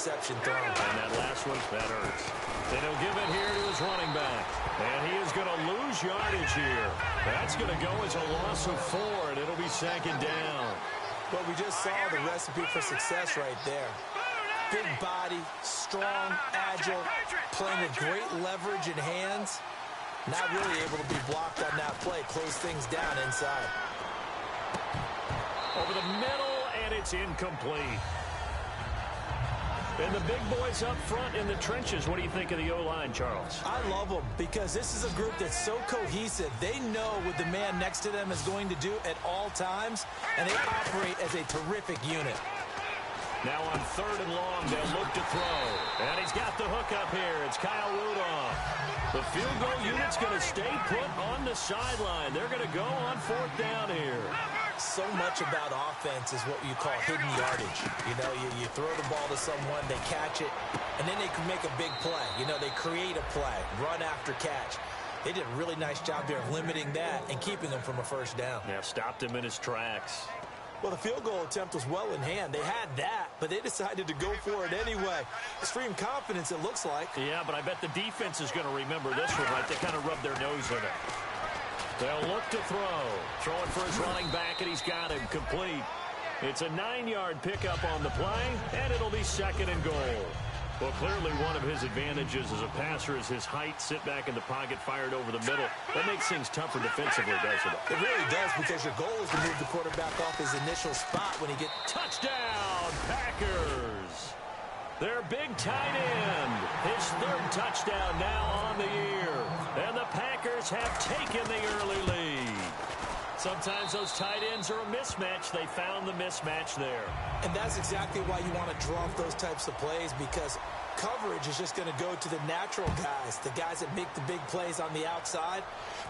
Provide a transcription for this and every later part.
interception thrown. And that last one, that hurts. And he'll give it here to his running back. And he is going to lose yardage here. That's going to go as a loss of 4, and it'll be second down. But we just saw the recipe for success right there. Big body, strong, agile, playing with great leverage in hands. Not really able to be blocked on that play. Close things down inside. Over the middle, and it's incomplete. And the big boys up front in the trenches. What do you think of the O-line, Charles? I love them because this is a group that's so cohesive. They know what the man next to them is going to do at all times, and they operate as a terrific unit. Now on 3rd and long, they'll look to throw. And he's got the hook up here. It's Kyle Rudolph. The field goal unit's going to stay put on the sideline. They're going to go on 4th down here. So much about offense is what you call hidden yardage. You know, you throw the ball to someone, they catch it, and then they can make a big play. You know, they create a play, run after catch. They did a really nice job there of limiting that and keeping him from a first down. Yeah, stopped him in his tracks. Well, the field goal attempt was well in hand. They had that, but they decided to go for it anyway. Extreme confidence, it looks like. Yeah, but I bet the defense is going to remember this one, right? They kind of rubbed their nose in it. They'll look to throw. Throwing for his running back, and he's got him complete. It's a 9-yard pickup on the play, and it'll be 2nd and goal. Well, clearly one of his advantages as a passer is his height. Sit back in the pocket, fired over the middle. That makes things tougher defensively, doesn't it? It really does, because your goal is to move the quarterback off his initial spot when he gets... Touchdown, Packers! Their big tight end. His 3rd touchdown now on the year. And the Packers have taken the early lead. Sometimes those tight ends are a mismatch. They found the mismatch there. And that's exactly why you want to draw up those types of plays, because coverage is just going to go to the natural guys, the guys that make the big plays on the outside.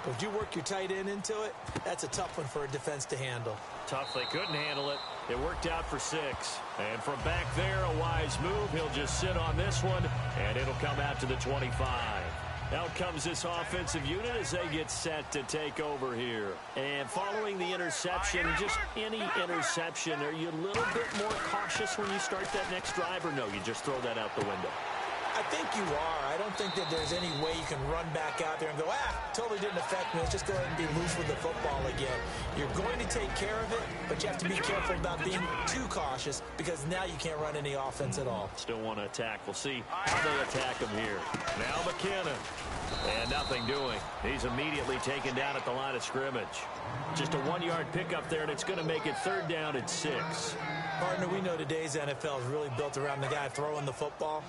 But if you work your tight end into it, that's a tough one for a defense to handle. Tough. They couldn't handle it. It worked out for 6. And from back there, a wise move. He'll just sit on this one, and it'll come out to the 25. Out comes this offensive unit as they get set to take over here. And following the interception, just any interception, are you a little bit more cautious when you start that next drive, or no, you just throw that out the window? I think you are. I don't think that there's any way you can run back out there and go, totally didn't affect me. Let's just go ahead and be loose with the football again. You're going to take care of it, but you have to be careful about being too cautious, because now you can't run any offense at all. Still want to attack. We'll see how they attack him here. Now McKinnon. And nothing doing. He's immediately taken down at the line of scrimmage. Just a 1-yard pickup there, and it's going to make it 3rd down and 6. Partner, we know today's NFL is really built around the guy throwing the football.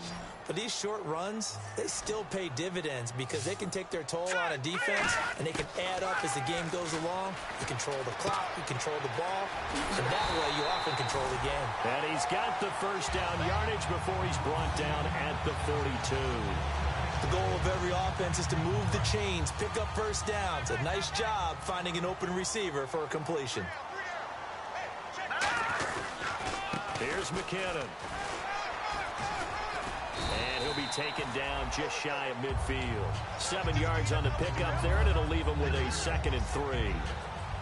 But these short runs, they still pay dividends, because they can take their toll on a defense, and they can add up as the game goes along. You control the clock, you control the ball, and that way you often control the game. And he's got the first down yardage before he's brought down at the 42. The goal of every offense is to move the chains, pick up first downs. A nice job finding an open receiver for a completion. Here's McKinnon. And he'll be taken down just shy of midfield. 7 yards on the pickup there, and it'll leave him with a 2nd and 3.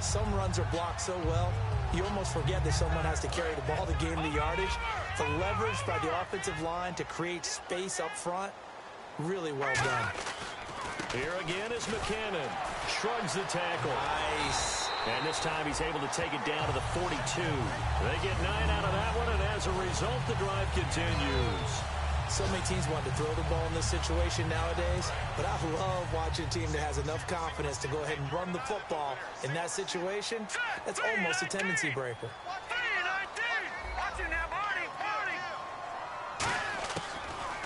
Some runs are blocked so well, you almost forget that someone has to carry the ball to gain the yardage. The leverage by the offensive line to create space up front, really well done. Here again is McKinnon. Shrugs the tackle. Nice. And this time he's able to take it down to the 42. They get 9 out of that one, and as a result, the drive continues. So many teams want to throw the ball in this situation nowadays, but I love watching a team that has enough confidence to go ahead and run the football in that situation. That's almost a tendency breaker.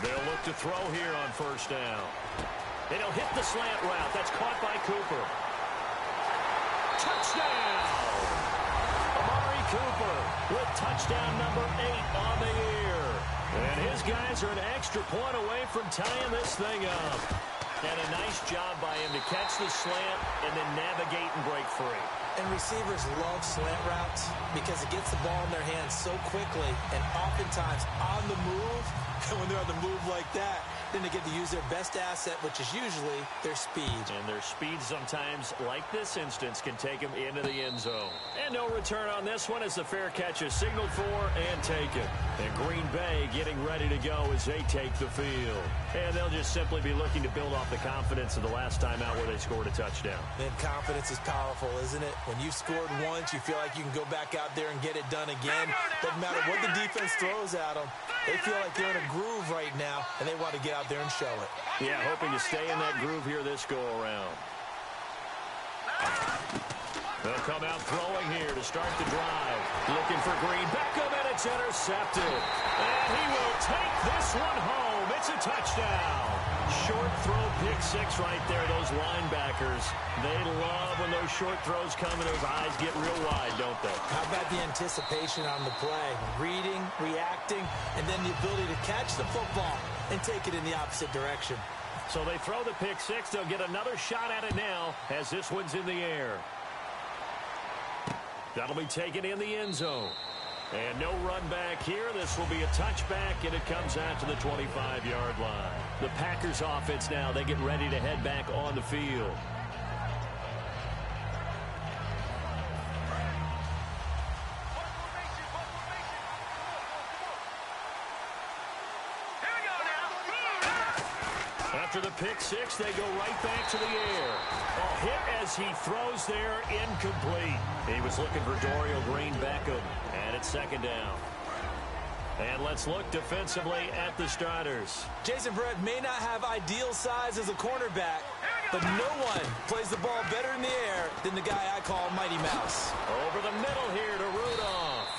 They'll look to throw here on first down. And he'll hit the slant route. That's caught by Cooper. Touchdown! Amari Cooper with touchdown number 8 on the year. And his guys are an extra point away from tying this thing up. And a nice job by him to catch the slant and then navigate and break free. And receivers love slant routes because it gets the ball in their hands so quickly and oftentimes on the move. And when they're on the move like that, then they get to use their best asset, which is usually their speed. And their speed sometimes, like this instance, can take them into the end zone. And no return on this one as the fair catch is signaled for and taken. And Green Bay getting ready to go as they take the field. And they'll just simply be looking to build off the confidence of the last time out where they scored a touchdown. And confidence is powerful, isn't it? When you've scored once, you feel like you can go back out there and get it done again. Doesn't matter what the defense throws at them. They feel like they're in a groove right now, and they want to get out there and show it. Yeah, hoping to stay in that groove here this go-around. They'll come out throwing here to start the drive. Looking for Green. Beckham, and it's intercepted. And he will take this one home. It's a touchdown. Short throw, pick six right there. Those linebackers, they love when those short throws come and those eyes get real wide, don't they? How about the anticipation on the play? Reading, reacting, and then the ability to catch the football and take it in the opposite direction. So they throw the pick six. They'll get another shot at it now as this one's in the air. That'll be taken in the end zone. And no run back here. This will be a touchback, and it comes out to the 25-yard line. The Packers offense now, they get ready to head back on the field. After the pick six, they go right back to the air. A hit as he throws there, incomplete. He was looking for Dorial Green Beckham, and it's second down. And let's look defensively at the starters. Jason Verrett may not have ideal size as a cornerback, but no one plays the ball better in the air than the guy I call Mighty Mouse. Over the middle here to Rudolph.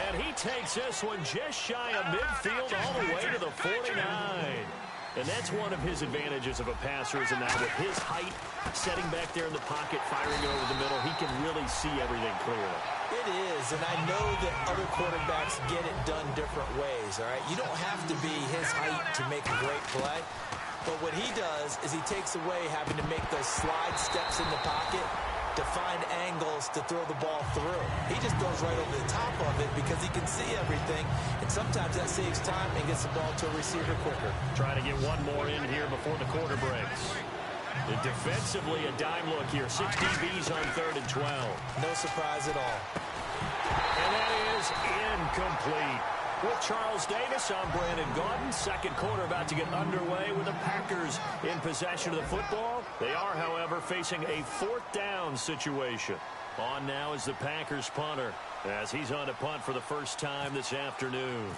And he takes this one just shy of midfield all the way to the 49. And that's one of his advantages of a passer, is in that with his height, setting back there in the pocket, firing over the middle, he can really see everything clearly. It is, and I know that other quarterbacks get it done different ways, all right? You don't have to be his height to make a great play, but what he does is he takes away having to make those slide steps in the pocket to find angles to throw the ball through. He just goes right over the top of it because he can see everything, and sometimes that saves time and gets the ball to a receiver quicker. Trying to get one more in here before the quarter breaks. Defensively, a dime look here. 6 DBs on 3rd and 12. No surprise at all. And that is incomplete. With Charles Davis, I'm Brandon Gaudin. Second quarter about to get underway with the Packers in possession of the football. They are, however, facing a 4th down situation. On now is the Packers punter as he's on to punt for the first time this afternoon.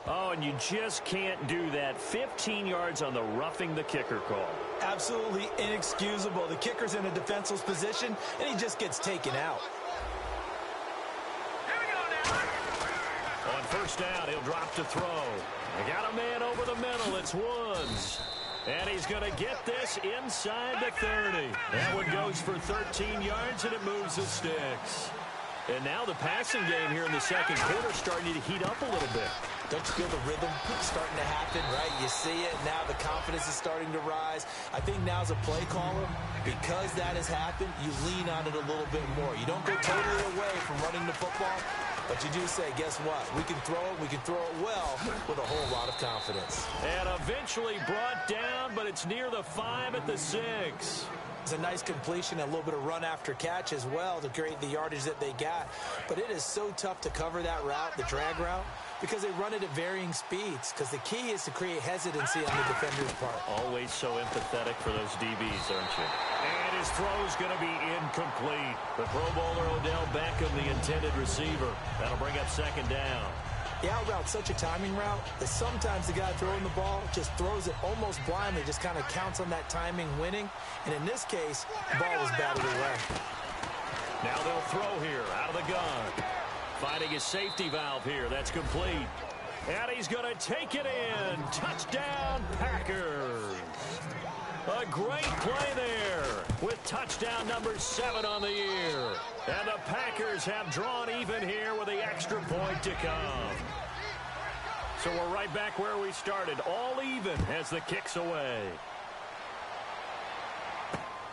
Oh, and you just can't do that. 15 yards on the roughing the kicker call. Absolutely inexcusable. The kicker's in a defenseless position, and he just gets taken out. On first down, he'll drop to throw. They got a man over the middle. It's Woods. And he's going to get this inside the 30. That one goes for 13 yards, and it moves the sticks. And now the passing game here in the second quarter starting to heat up a little bit. Don't you feel the rhythm starting to happen, right? You see it. Now the confidence is starting to rise. I think now as a play caller, because that has happened, you lean on it a little bit more. You don't go totally away from running the football, but you do say, guess what? We can throw it. We can throw it well with a whole lot of confidence. And eventually brought down, but it's near the 5 at the 6. It's a nice completion, a little bit of run after catch as well to create the yardage that they got. But it is so tough to cover that route, the drag route, because they run it at varying speeds. Because the key is to create hesitancy on the defender's part. Always so empathetic for those DBs, aren't you? And his throw's going to be incomplete. The Pro Bowler Odell Beckham, the intended receiver. That'll bring up second down. The out route's such a timing route that sometimes the guy throwing the ball just throws it almost blindly, just kind of counts on that timing winning. And in this case, the ball was batted away. Now they'll throw here out of the gun. Finding his safety valve here. That's complete. And he's going to take it in. Touchdown, Packers. A great play there with touchdown number 7 on the year. And the Packers have drawn even here with the extra point to come. So we're right back where we started, all even as the kick's away.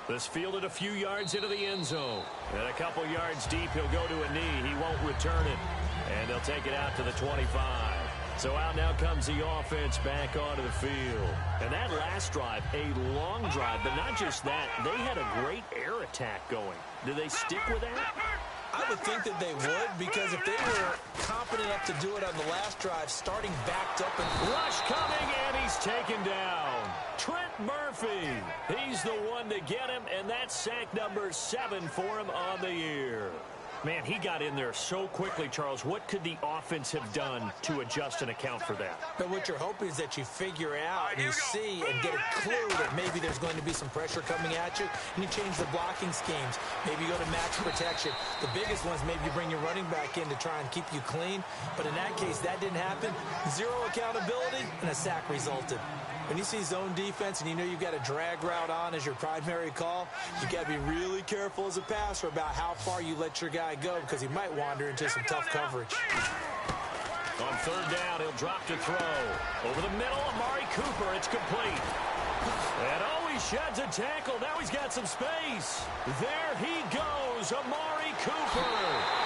This fielded a few yards into the end zone. And a couple yards deep, he'll go to a knee. He won't return it. And they'll take it out to the 25. So out now comes the offense back onto the field. And that last drive, a long drive, but not just that. They had a great air attack going. Do they stick with that? I would think that they would, because if they were confident enough to do it on the last drive, starting backed up and rush coming, and he's taken down. Trent Murphy, he's the one to get him, and that's sack number 7 for him on the year. Man, he got in there so quickly, Charles. What could the offense have done to adjust and account for that? But what you're hoping is that you figure out and you see and get a clue that maybe there's going to be some pressure coming at you, and you change the blocking schemes. Maybe you go to max protection. The biggest ones, maybe you bring your running back in to try and keep you clean. But in that case, that didn't happen. Zero accountability, and a sack resulted. When you see zone defense and you know you've got a drag route on as your primary call, you got to be really careful as a passer about how far you let your guy go, because he might wander into some tough coverage. On third down, he'll drop to throw. Over the middle, Amari Cooper. It's complete. And he sheds a tackle. Now he's got some space. There he goes, Amari Cooper.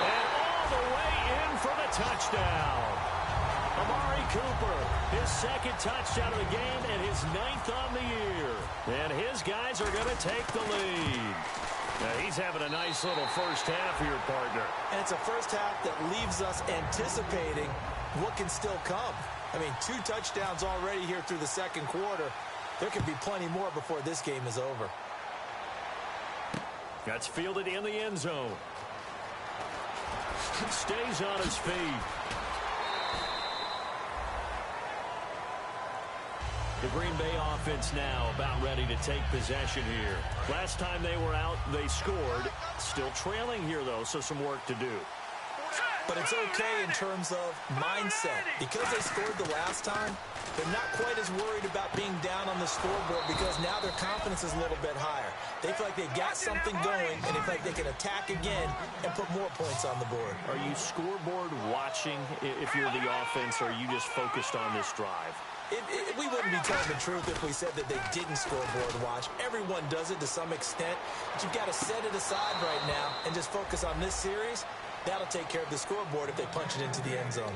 And all the way in for the touchdown. Amari Cooper, his second touchdown of the game and his 9th on the year. And his guys are going to take the lead. Now he's having a nice little first half here, partner. And it's a first half that leaves us anticipating what can still come. I mean, 2 touchdowns already here through the second quarter. There could be plenty more before this game is over. That's fielded in the end zone. Stays on his feet. The Green Bay offense now about ready to take possession here. Last time they were out, they scored. Still trailing here, though, so some work to do. But it's okay in terms of mindset. Because they scored the last time, they're not quite as worried about being down on the scoreboard, because now their confidence is a little bit higher. They feel like they've got something going, and they feel like they can attack again and put more points on the board. Are you scoreboard watching if you're the offense, or are you just focused on this drive? We wouldn't be telling the truth if we said that they didn't scoreboard watch. Everyone does it to some extent, but you've got to set it aside right now and just focus on this series. That'll take care of the scoreboard if they punch it into the end zone.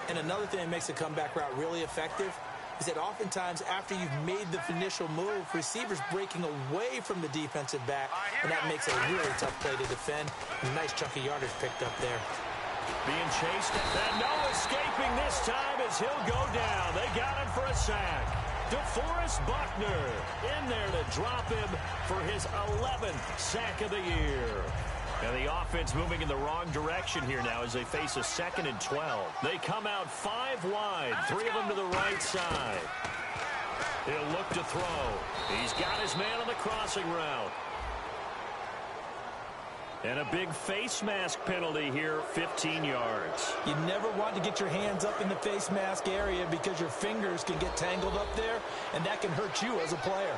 And another thing that makes a comeback route really effective is that oftentimes after you've made the initial move, receivers breaking away from the defensive back, and that makes it a really tough play to defend. A nice chunk of yardage picked up there. Being chased, and no escaping this time as he'll go down. They got him for a sack. DeForest Buckner in there to drop him for his 11th sack of the year. And the offense moving in the wrong direction here now as they face a 2nd and 12. They come out 5 wide, 3 of them to the right side. He'll look to throw. He's got his man on the crossing route. And a big face mask penalty here, 15 yards. You never want to get your hands up in the face mask area because your fingers can get tangled up there, and that can hurt you as a player.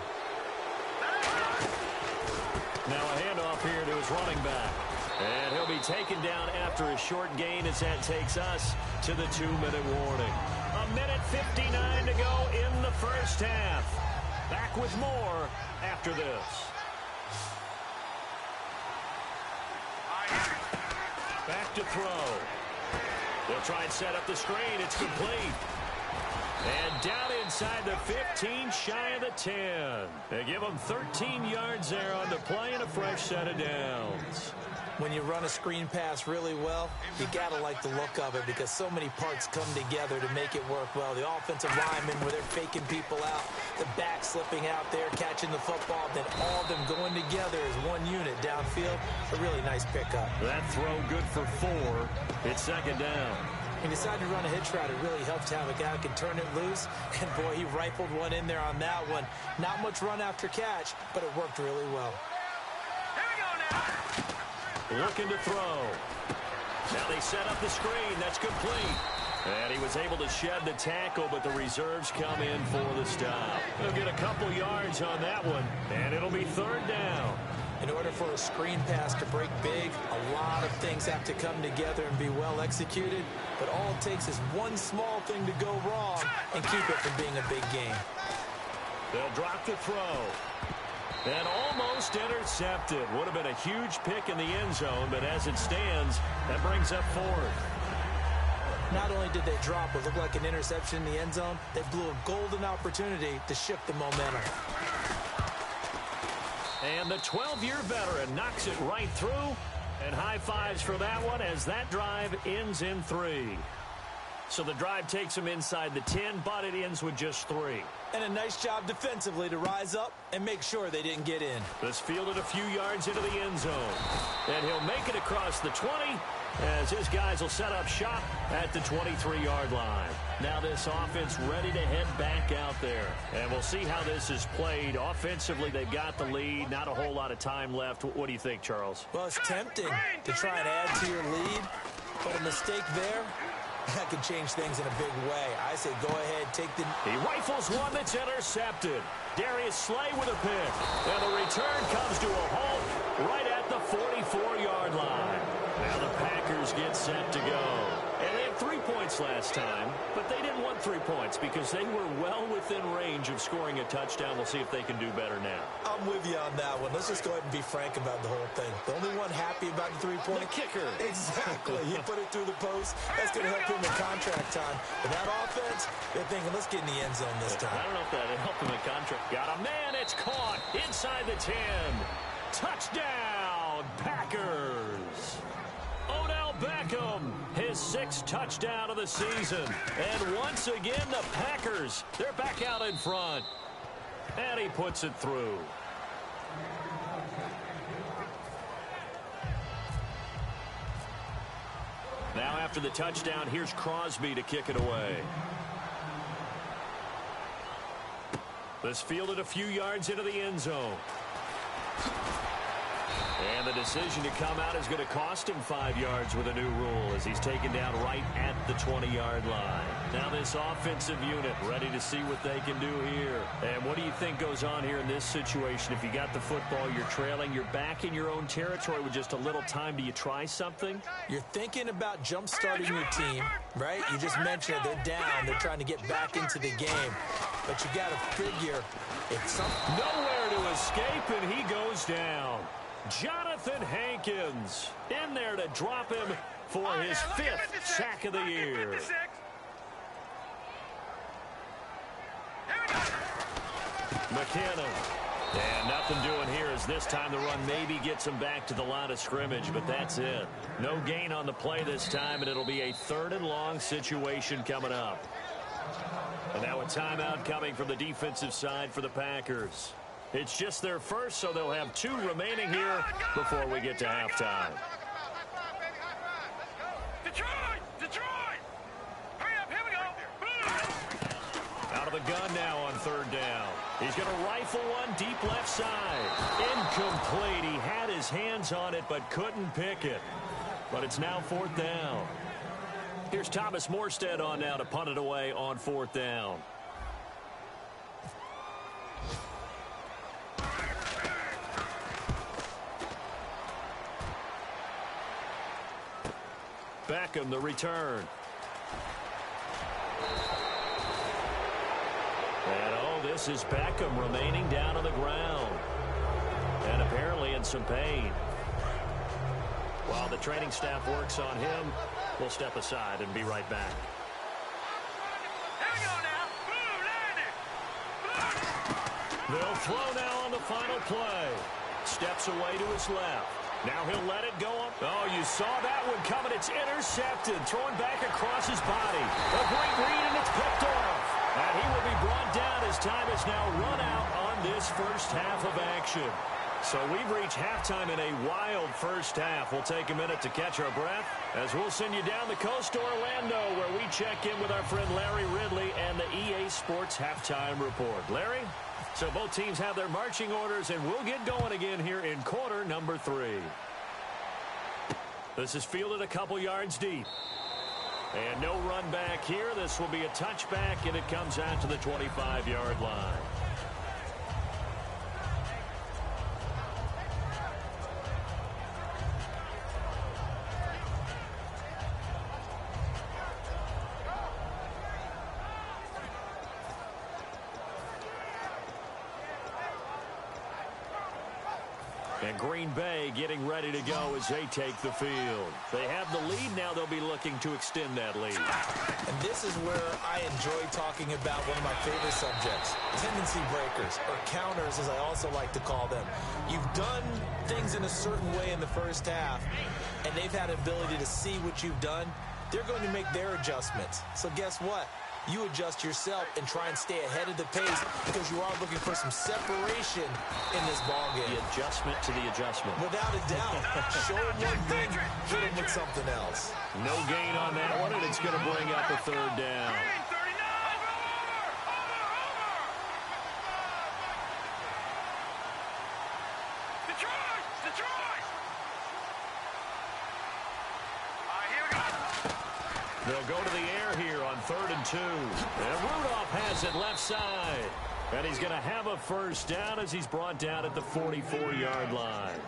Now a handoff here to his running back. And he'll be taken down after a short gain as that takes us to the 2-minute warning. 1:59 to go in the first half. Back with more after this. Back to throw. They'll try and set up the screen. It's complete. And down inside the 15, shy of the 10. They give them 13 yards there on the play and a fresh set of downs. When you run a screen pass really well, you got to like the look of it because so many parts come together to make it work well. The offensive linemen, where they're faking people out, the back slipping out there, catching the football, then all of them going together as one unit downfield. A really nice pickup. That throw good for 4. It's 2nd down. When you decide to run a hitch route, it really helps to have a guy who can turn it loose. And, boy, he rifled one in there on that one. Not much run after catch, but it worked really well. Here we go now. Looking to throw. Now they set up the screen. That's complete. And he was able to shed the tackle, but the reserves come in for the stop. He'll get a couple yards on that one, and it'll be 3rd down. In order for a screen pass to break big, a lot of things have to come together and be well executed. But all it takes is one small thing to go wrong and keep it from being a big game. They'll drop the throw. And almost intercepted. Would have been a huge pick in the end zone, but as it stands, that brings up 4th. Not only did they drop what looked like an interception in the end zone, they blew a golden opportunity to shift the momentum. And the 12-year veteran knocks it right through. And high fives for that one as that drive ends in 3. So the drive takes them inside the 10, but it ends with just 3. And a nice job defensively to rise up and make sure they didn't get in. This fielded a few yards into the end zone. And he'll make it across the 20 as his guys will set up shop at the 23-yard line. Now this offense ready to head back out there. And we'll see how this is played. Offensively, they've got the lead. Not a whole lot of time left. What do you think, Charles? Well, it's tempting to try and add to your lead, but a mistake there, that could change things in a big way. I say go ahead, take the... He rifles one that's intercepted. Darius Slay with a pick. And the return comes to a halt right at the 44-yard line. Now the Packers get set to go. And they had 3 points last time, but they didn't want 3 points because they were well within range of scoring a touchdown. We'll see if they can do better now. I'm with you on that one. Let's just go ahead and be frank about the whole thing. The only one happy about the 3-point... The kicker. Exactly. He put it through the post. That's going to help him in contract time. But that offense, they're thinking, let's get in the end zone this time. I don't know if that helped him in contract. Got a man. It's caught inside the 10. Touchdown, Packers. Odell Beckham, his 6th touchdown of the season. And once again, the Packers, they're back out in front. And he puts it through. Now after the touchdown, here's Crosby to kick it away. This fielded a few yards into the end zone. And the decision to come out is going to cost him 5 yards with a new rule as he's taken down right at the 20-yard line. Now this offensive unit ready to see what they can do here. And what do you think goes on here in this situation? If you got the football, you're trailing, you're back in your own territory with just a little time. Do you try something? You're thinking about jump-starting your team, right? You just mentioned it. They're down. They're trying to get back into the game. But you got to figure it's something. Nowhere to escape, and he goes down. Jonathan Hankins in there to drop him for his 5th sack of the year. McKinnon. And nothing doing here as this time the run maybe gets him back to the line of scrimmage, but that's it. No gain on the play this time, and it'll be a 3rd and long situation coming up. And now a timeout coming from the defensive side for the Packers. It's just their first, so they'll have 2 remaining here before we get to halftime. Detroit! Hurry up, here we go. Out of the gun now on 3rd down. He's going to rifle one deep left side. Incomplete. He had his hands on it but couldn't pick it. But it's now 4th down. Here's Thomas Morstead on now to punt it away on 4th down. Beckham, the return. And oh, this is Beckham remaining down on the ground. And apparently in some pain. While the training staff works on him, we'll step aside and be right back. Here we go now. They'll throw now on the final play. Steps away to his left. Now he'll let it go up. Oh, you saw that one coming. It's intercepted. Throwing back across his body. A great read, and it's picked off. And he will be brought down as time is now run out on this first half of action. So we've reached halftime in a wild first half. We'll take a minute to catch our breath as we'll send you down the coast to Orlando where we check in with our friend Larry Ridley and the EA Sports Halftime Report. Larry? So both teams have their marching orders, and we'll get going again here in quarter number 3. This is fielded a couple yards deep. And no run back here. This will be a touchback, and it comes out to the 25-yard line. And Green Bay getting ready to go as they take the field. They have the lead. Now they'll be looking to extend that lead. And this is where I enjoy talking about one of my favorite subjects, tendency breakers, or counters as I also like to call them. You've done things in a certain way in the first half, and they've had the ability to see what you've done. They're going to make their adjustments. So guess what? You adjust yourself and try and stay ahead of the pace because you are looking for some separation in this ballgame. The adjustment to the adjustment. Without a doubt. Show him one thing, hit him with something else. No gain on that one, and it's going to bring up a third down. They'll go to the air here on 3rd and 2. And Rudolph has it left side. And he's going to have a first down as he's brought down at the 44-yard line.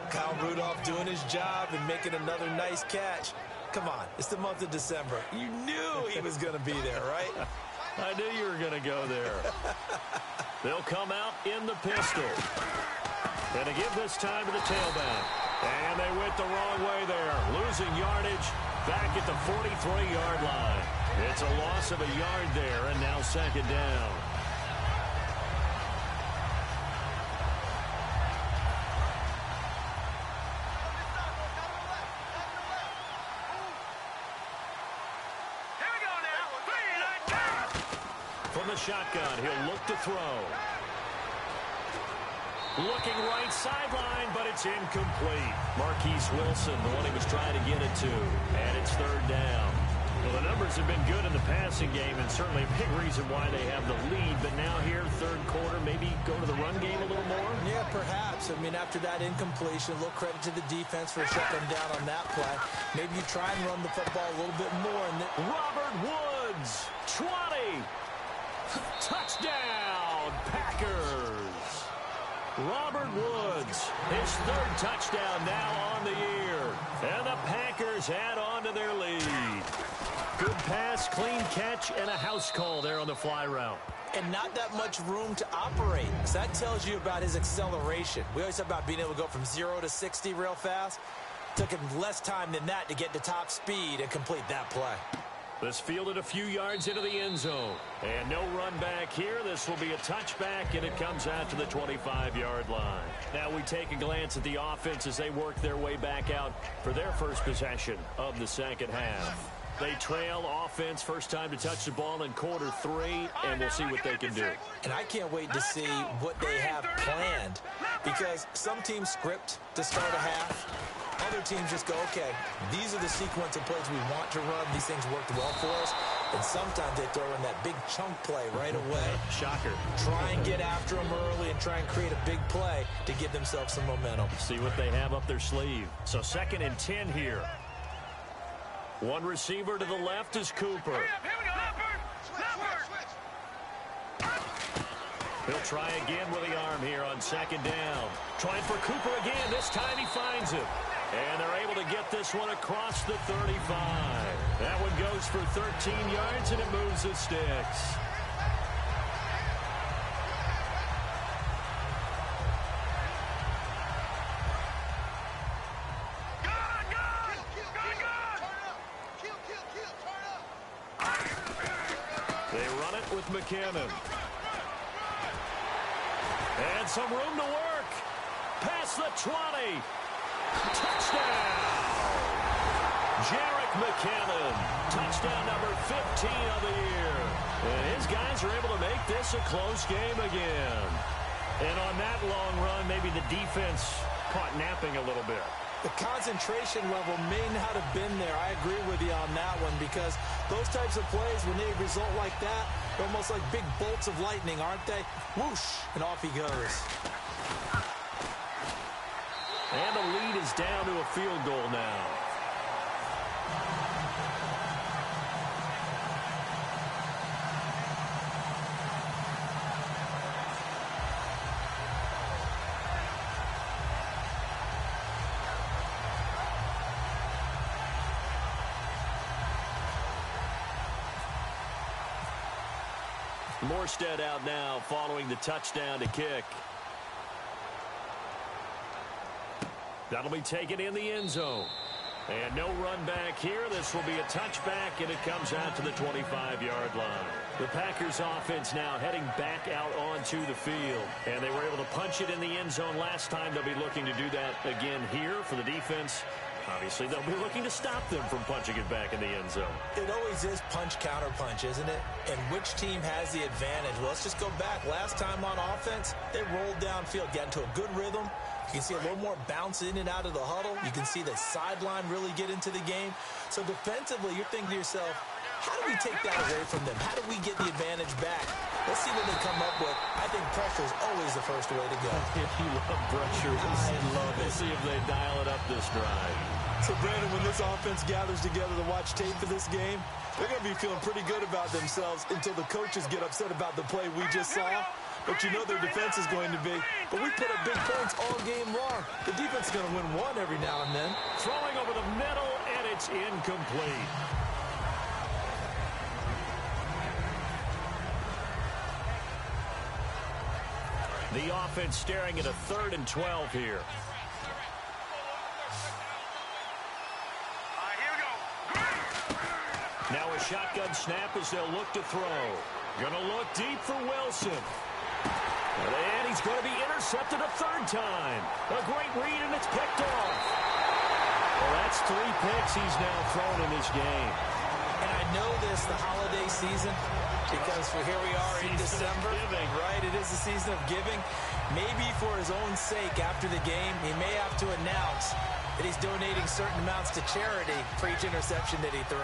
Kyle Rudolph doing his job and making another nice catch. Come on, it's the month of December. You knew he was going to be there, right? I knew you were going to go there. They'll come out in the pistol. And to give this time to the tailback. And they went the wrong way there. Losing yardage back at the 43-yard line. It's a loss of a yard there, and now 2nd down. From the shotgun, he'll look to throw. Looking right sideline, but it's incomplete. Marquise Wilson, the one he was trying to get it to. And it's 3rd down. Well, the numbers have been good in the passing game, and certainly a big reason why they have the lead. But now here, 3rd quarter, maybe go to the run game a little more? Yeah, perhaps. I mean, after that incompletion, a little credit to the defense for shutting them down on that play. Maybe you try and run the football a little bit more. And Robert Woods, 20. Touchdown, Packers. Robert Woods, his 3rd touchdown now on the year. And the Packers add on to their lead. Good pass, clean catch, and a house call there on the fly route. And not that much room to operate. So that tells you about his acceleration. We always talk about being able to go from 0 to 60 real fast. Took him less time than that to get to top speed and complete that play. This fielded a few yards into the end zone. And no run back here. This will be a touchback, and it comes out to the 25-yard line. Now we take a glance at the offense as they work their way back out for their first possession of the 2nd half. They trail offense, first time to touch the ball in quarter 3, and we'll see what they can do. And I can't wait to see what they have planned, because some teams script to start a half. Other teams just go, okay, these are the sequence of plays we want to run. These things worked well for us. And sometimes they throw in that big chunk play right away. Shocker. Try and get after them early and try and create a big play to give themselves some momentum. See what they have up their sleeve. So 2nd and 10 here. One receiver to the left is Cooper. He'll try again with the arm here on 2nd down. Trying for Cooper again. This time he finds him. And they're able to get this one across the 35. That one goes for 13 yards, and it moves the sticks. They run it with McKinnon. And some room to work. Past the 20. Touchdown! Jerick McKinnon. Touchdown number 15 of the year. And his guys are able to make this a close game again. And on that long run, maybe the defense caught napping a little bit. The concentration level may not have been there. I agree with you on that one, because those types of plays, when they result like that, they're almost like big bolts of lightning, aren't they? Whoosh, and off he goes. And the lead is down to a field goal now. Morstead out now following the touchdown to kick. That'll be taken in the end zone. And no run back here. This will be a touchback, and it comes out to the 25-yard line. The Packers offense now heading back out onto the field. And they were able to punch it in the end zone last time. They'll be looking to do that again here for the defense. Obviously, they'll be looking to stop them from punching it back in the end zone. It always is punch-counter-punch, isn't it? And which team has the advantage? Well, let's just go back. Last time on offense, they rolled downfield, got into a good rhythm. You can see a little more bounce in and out of the huddle. You can see the sideline really get into the game. So defensively, you're thinking to yourself, how do we take that away from them? How do we get the advantage back? Let's see what they come up with. I think pressure is always the first way to go. If you love pressure, I love it. We'll see if they dial it up this drive. So, Brandon, when this offense gathers together to watch tape for this game, they're going to be feeling pretty good about themselves until the coaches get upset about the play we just saw. But you know their defense is going to be. But we put up big points all game long. The defense is going to win one every now and then. Throwing over the middle, and it's incomplete. The offense staring at a 3rd and 12 here. Now a shotgun snap as they'll look to throw. Gonna look deep for Wilson. And he's going to be intercepted a 3rd time. A great read, and it's picked off. Well, that's 3 picks he's now thrown in this game. And I know this, the holiday season, because here we are in December, right? It is the season of giving. Maybe for his own sake, after the game, he may have to announce that he's donating certain amounts to charity for each interception that he threw.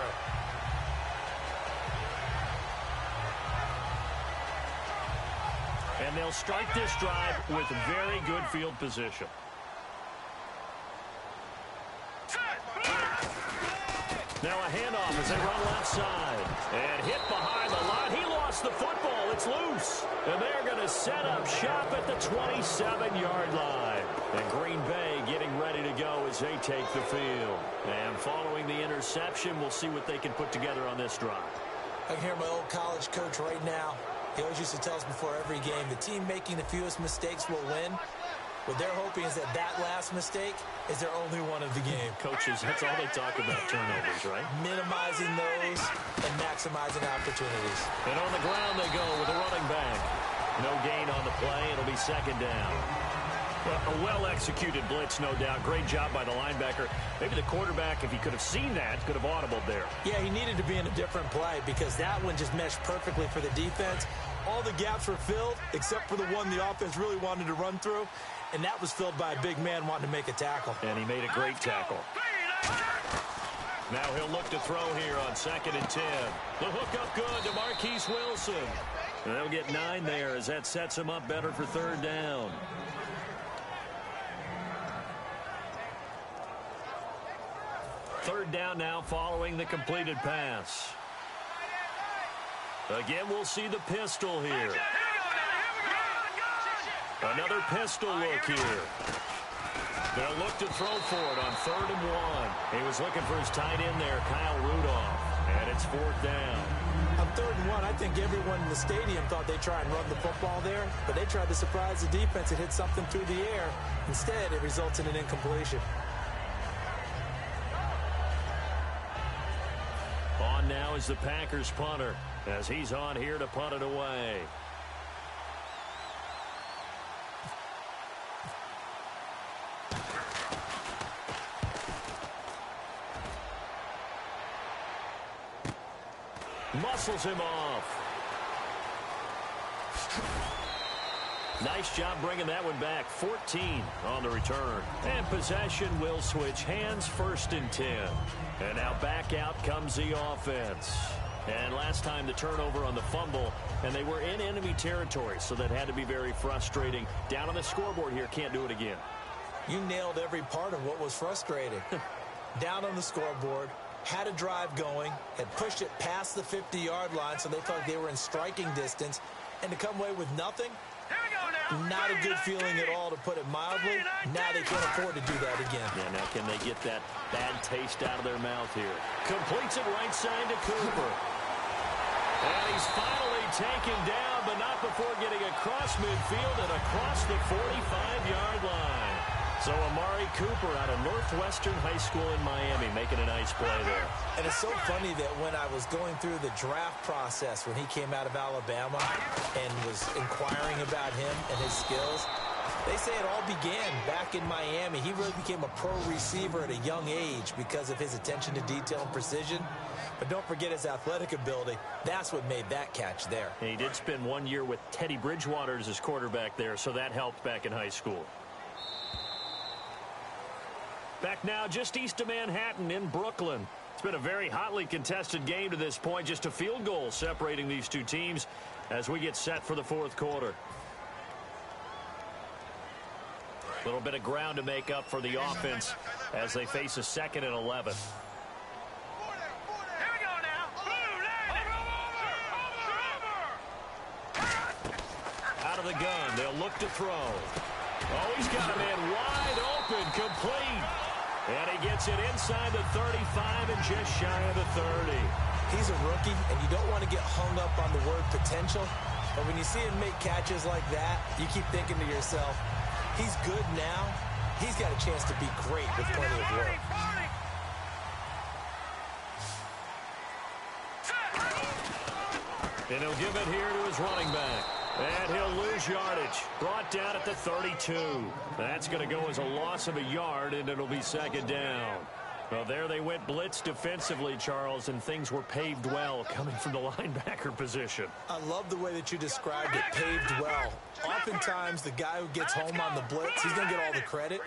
And they'll start this drive with very good field position. Now a handoff as they run left side. And hit behind the line. He lost the football. It's loose. And they're going to set up shop at the 27-yard line. And Green Bay getting ready to go as they take the field. And following the interception, we'll see what they can put together on this drive. I can hear my old college coach right now. He always used to tell us before every game, the team making the fewest mistakes will win. What they're hoping is that that last mistake is their only one of the game. Coaches, that's all they talk about, turnovers, right? Minimizing those and maximizing opportunities. And on the ground they go with a running back. No gain on the play. It'll be 2nd down. A well-executed blitz, no doubt. Great job by the linebacker. Maybe the quarterback, if he could have seen that, could have audibled there. Yeah, he needed to be in a different play because that one just meshed perfectly for the defense. All the gaps were filled except for the one the offense really wanted to run through, and that was filled by a big man wanting to make a tackle. And he made a great tackle. Now he'll look to throw here on 2nd and 10. The hook up good to Marquise Wilson. And they'll get 9 there as that sets him up better for 3rd down. Third down now following the completed pass. Again, we'll see the pistol here. Another pistol look here. They'll look to throw for it on 3rd and 1. He was looking for his tight end there, Kyle Rudolph. And it's 4th down. On 3rd and 1, I think everyone in the stadium thought they'd try and run the football there, but they tried to surprise the defense and hit something through the air. Instead, it results in an incompletion. On now is the Packers punter as he's on here to punt it away. Muscles him off. Nice job bringing that one back. 14 on the return. And possession will switch hands, 1st and 10. And now back out comes the offense. And last time the turnover on the fumble, and they were in enemy territory, so that had to be very frustrating. Down on the scoreboard here, can't do it again. You nailed every part of what was frustrating. Down on the scoreboard, had a drive going, had pushed it past the 50-yard line, so they thought they were in striking distance, and to come away with nothing, not a good feeling at all, to put it mildly. Now they can't afford to do that again. Yeah, now can they get that bad taste out of their mouth here? Completes it right side to Cooper. And he's finally taken down, but not before getting across midfield and across the 45-yard line. So Amari Cooper out of Northwestern High School in Miami making a nice play there. And it's so funny that when I was going through the draft process when he came out of Alabama and was inquiring about him and his skills, they say it all began back in Miami. He really became a pro receiver at a young age because of his attention to detail and precision. But don't forget his athletic ability. That's what made that catch there. And he did spend 1 year with Teddy Bridgewater as his quarterback there, so that helped back in high school. Back now just east of Manhattan in Brooklyn. It's been a very hotly contested game to this point. Just a field goal separating these two teams as we get set for the fourth quarter. A little bit of ground to make up for the offense as they face a 2nd and 11. Out of the gun, they'll look to throw. Oh, he's got a man wide open, complete. And he gets it inside the 35 and just shy of the 30. He's a rookie, and you don't want to get hung up on the word potential. But when you see him make catches like that, you keep thinking to yourself, he's good now. He's got a chance to be great with plenty of work. And he'll give it here to his running back. And he'll lose yardage. Brought down at the 32. That's going to go as a loss of a yard, and it'll be 2nd down. Well, there they went blitz defensively, Charles, and things were paved well coming from the linebacker position. I love the way that you described it, paved well. Oftentimes, the guy who gets home on the blitz, he's going to get all the credit.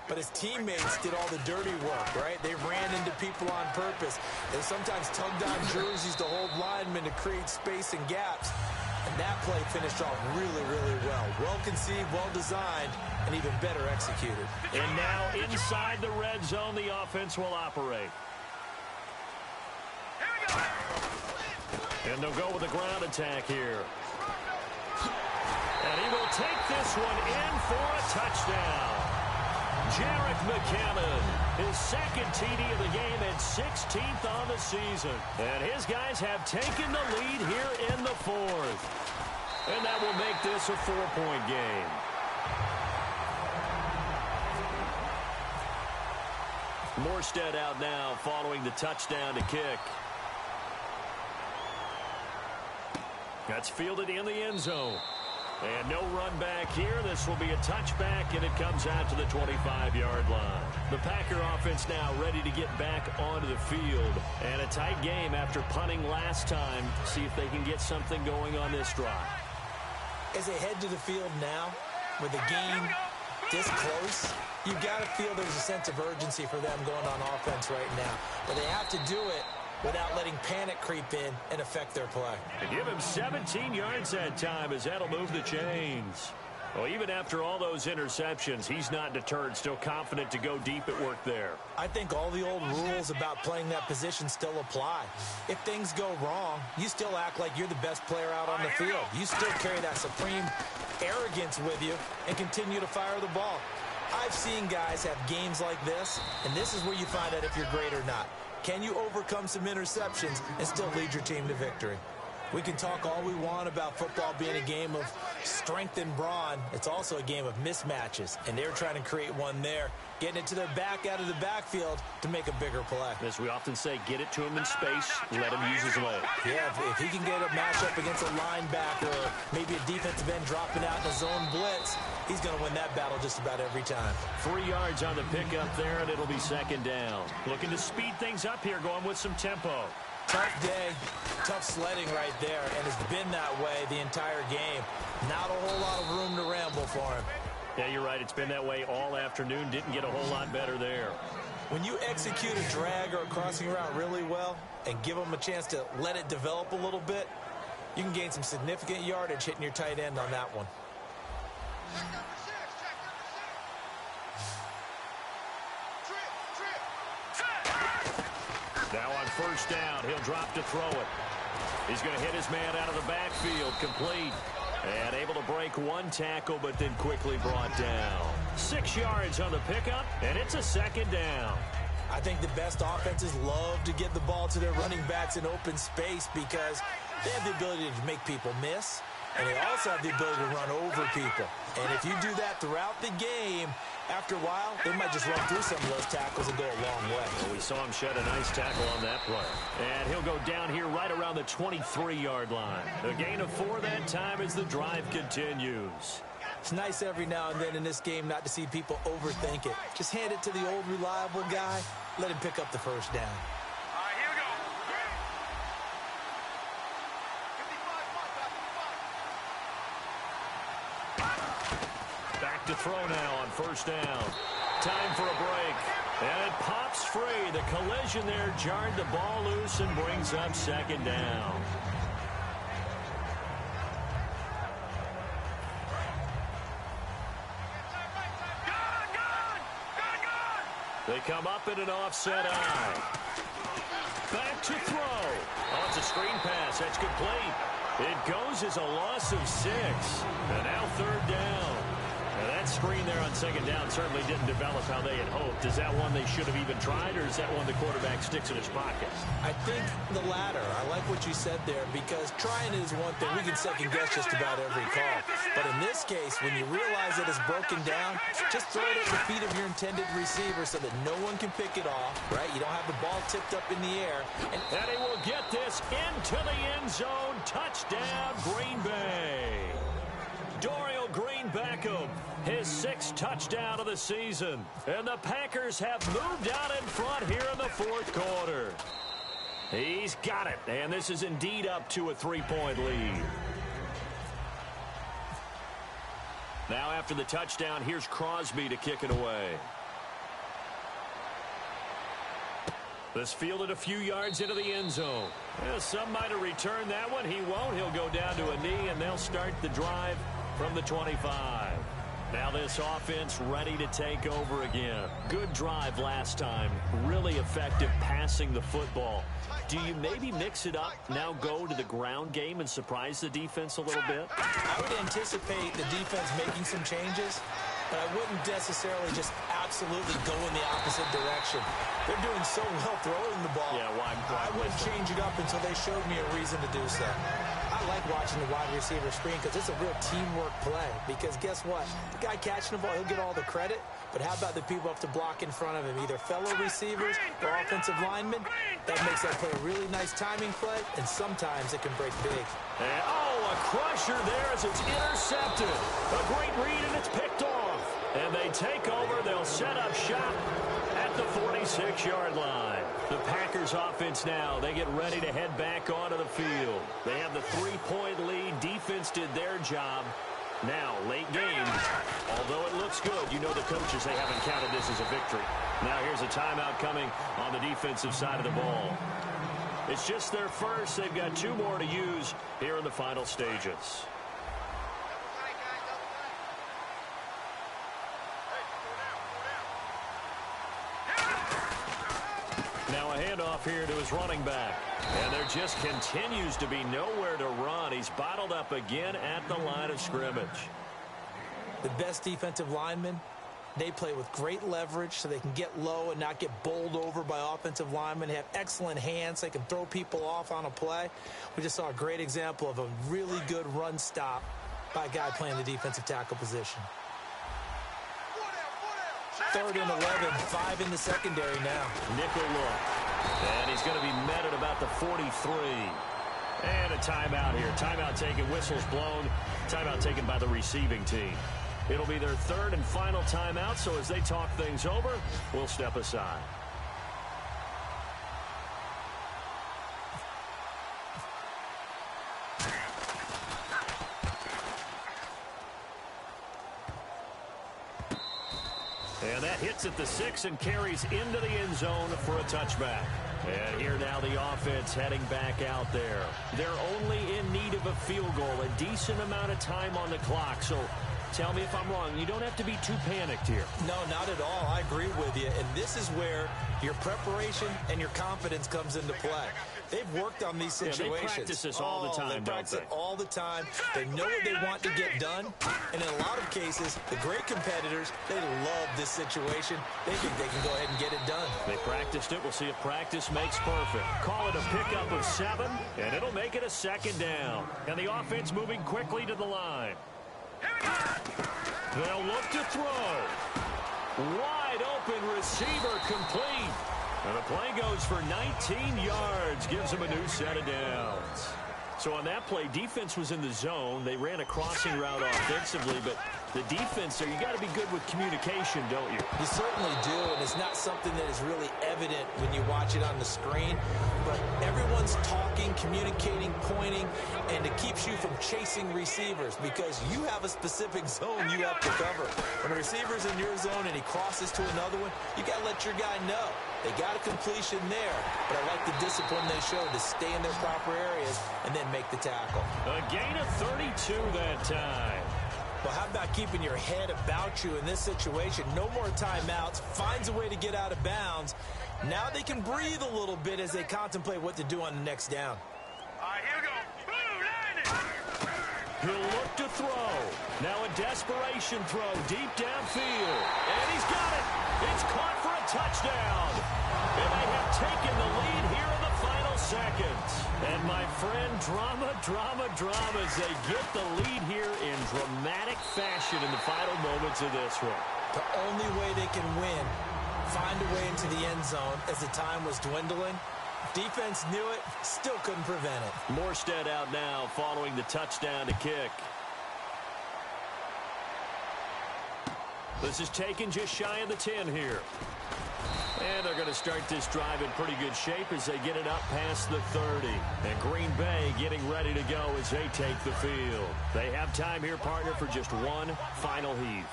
But his teammates did all the dirty work, right? They ran into people on purpose. They sometimes tugged on jerseys to hold linemen to create space and gaps. And that play finished off really, really well. Well-conceived, well-designed, and even better executed. And now inside the red zone, the offense will operate. And they'll go with a ground attack here. And he will take this one in for a touchdown. Jarek McCammon, his 2nd TD of the game and 16th on the season. And his guys have taken the lead here in the 4th. And that will make this a 4-point game. Morstead out now following the touchdown to kick. That's fielded in the end zone. And no run back here. This will be a touchback, and it comes out to the 25-yard line. The Packer offense now ready to get back onto the field. And a tight game after punting last time. See if they can get something going on this drive. As they head to the field now, with the game this close, you've got to feel there's a sense of urgency for them going on offense right now. But they have to do it without letting panic creep in and affect their play. They give him 17 yards that time as that'll move the chains. Well, even after all those interceptions, he's not deterred, still confident to go deep at work there. I think all the old rules about playing that position still apply. If things go wrong, you still act like you're the best player out on the field. You still carry that supreme arrogance with you and continue to fire the ball. I've seen guys have games like this, and this is where you find out if you're great or not. Can you overcome some interceptions and still lead your team to victory? We can talk all we want about football being a game of strength and brawn. It's also a game of mismatches, and they're trying to create one there, getting it to their back out of the backfield to make a bigger play. As we often say, get it to him in space, let him use his leg. Yeah, if he can get a matchup against a linebacker or maybe a defensive end dropping out in a zone blitz, he's going to win that battle just about every time. 3 yards on the pickup there, and it'll be 2nd down. Looking to speed things up here, going with some tempo. Tough day, tough sledding right there, and it's been that way the entire game. Not a whole lot of room to ramble for him. Yeah, you're right. It's been that way all afternoon. Didn't get a whole lot better there. When you execute a drag or a crossing route really well and give them a chance to let it develop a little bit, you can gain some significant yardage hitting your tight end on that one. Now on 1st down, he'll drop to throw it. He's going to hit his man out of the backfield, complete. And able to break one tackle, but then quickly brought down. 6 yards on the pickup, and it's a 2nd down. I think the best offenses love to get the ball to their running backs in open space because they have the ability to make people miss. and they also have the ability to run over people. And if you do that throughout the game, after a while, they might just run through some of those tackles and go a long way. Well, we saw him shed a nice tackle on that play. And he'll go down here right around the 23-yard line. A gain of 4 that time as the drive continues. It's nice every now and then in this game not to see people overthink it. Just hand it to the old reliable guy. Let him pick up the first down. All right, here we go. Back to throw now on first down. Time for a break. And it pops free. The collision there jarred the ball loose and brings up second down. They come up in an offset eye. Back to throw. Oh, it's a screen pass. That's complete. It goes as a loss of 6. And now third down. Now that screen there on second down certainly didn't develop how they had hoped. Is that one they should have even tried, or is that one the quarterback sticks in his pocket? I think the latter. I like what you said there, because trying is one thing. We can second guess just about every call. But in this case, when you realize that it's broken down, just throw it at the feet of your intended receiver so that no one can pick it off, right? You don't have the ball tipped up in the air. And he will get this into the end zone. Touchdown, Green Bay. Dorial Green Beckham, his 6th touchdown of the season. And the Packers have moved out in front here in the fourth quarter. He's got it, and this is indeed up to a 3-point lead. Now after the touchdown, here's Crosby to kick it away. This fielded a few yards into the end zone. Well, some might have returned that one. He won't. He'll go down to a knee, and they'll start the drive from the 25. Now this offense ready to take over again. Good drive last time. Really effective passing the football. Do you maybe mix it up, now go to the ground game and surprise the defense a little bit? I would anticipate the defense making some changes, but I wouldn't necessarily just absolutely go in the opposite direction. They're doing so well throwing the ball. Yeah, why I wouldn't change it up until they showed me a reason to do so. I like watching the wide receiver screen because it's a real teamwork play. Because guess what? The guy catching the ball, he'll get all the credit. But how about the people who have to block in front of him, either fellow receivers or offensive linemen? That makes that play a really nice timing play, and sometimes it can break big. And, a crusher there as it's intercepted. A great read, and it's picked off. And they take over. They'll set up shop at the 46-yard line. The Packers offense now, they get ready to head back onto the field. They have the 3-point lead. Defense did their job. Now, late game, although it looks good, you know the coaches, they haven't counted this as a victory. Now here's a timeout coming on the defensive side of the ball. It's just their first. They've got 2 more to use here in the final stages. Now a handoff here to his running back. And there just continues to be nowhere to run. He's bottled up again at the line of scrimmage. The best defensive linemen, they play with great leverage so they can get low and not get bowled over by offensive linemen. They have excellent hands. They can throw people off on a play. We just saw a great example of a really good run stop by a guy playing the defensive tackle position. 3rd and 11, 5 in the secondary now. Nickel look. And he's going to be met at about the 43. And a timeout here. Timeout taken, whistles blown. Timeout taken by the receiving team. It'll be their 3rd and final timeout, so as they talk things over, we'll step aside. And that hits at the 6 and carries into the end zone for a touchback. And here now the offense heading back out there. They're only in need of a field goal, a decent amount of time on the clock. So Tell me if I'm wrong. You don't have to be too panicked here. No, not at all. I agree with you. And this is where your preparation and your confidence comes into play. They've worked on these situations. Yeah, they practice this all the time, they practice it all the time. They know what they want to get done. And in a lot of cases, the great competitors, they love this situation. They think they can go ahead and get it done. They practiced it. We'll see if practice makes perfect. Call it a pickup of 7, and it'll make it a 2nd down. And the offense moving quickly to the line. They'll look to throw. Wide open receiver complete. And the play goes for 19 yards. Gives them a new set of downs. So on that play, defense was in the zone. They ran a crossing route offensively, but the defense there, you got to be good with communication, don't you? You certainly do, and it's not something that is really evident when you watch it on the screen. But everyone's talking, communicating, pointing, and it keeps you from chasing receivers because you have a specific zone you have to cover. When a receiver's in your zone and he crosses to another one, you got to let your guy know. They got a completion there, but I like the discipline they showed to stay in their proper areas and then make the tackle. A gain of 32 that time. Well, how about keeping your head about you in this situation? No more timeouts. Finds a way to get out of bounds. Now they can breathe a little bit as they contemplate what to do on the next down. All right, here we go. Boom, landing. He'll look to throw. Now a desperation throw deep downfield. And he's got it. It's caught for a touchdown. And they have taken the lead here in the final seconds. And my friend, drama as they get the lead here in dramatic fashion in the final moments of this one. The only way they can win, find a way into the end zone as the time was dwindling. Defense knew it, still couldn't prevent it. Morstead out now following the touchdown to kick. This is taken just shy of the 10 here. And they're going to start this drive in pretty good shape as they get it up past the 30. And Green Bay getting ready to go as they take the field. They have time here, partner, for just one final heave.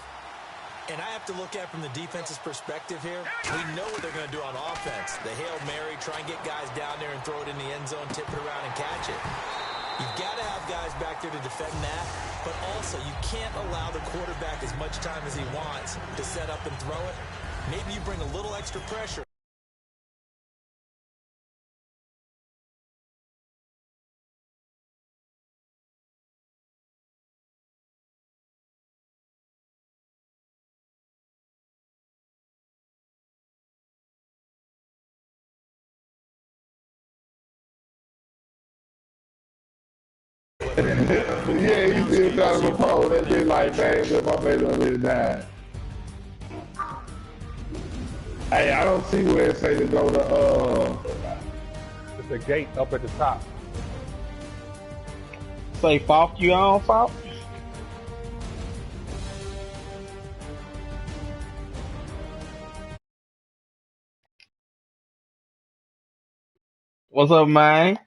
And I have to look at from the defense's perspective here. We know what they're going to do on offense. The Hail Mary, try and get guys down there and throw it in the end zone, tip it around and catch it. You've got to have guys back there to defend that, but also you can't allow the quarterback as much time as he wants to set up and throw it. Maybe you bring a little extra pressure. Yeah, you see him trying to propose. That bitch like, man, my baby already died. Hey, I don't see where it say to go to, It's a gate up at the top. Say, Falk, you on, Falk? What's up, man?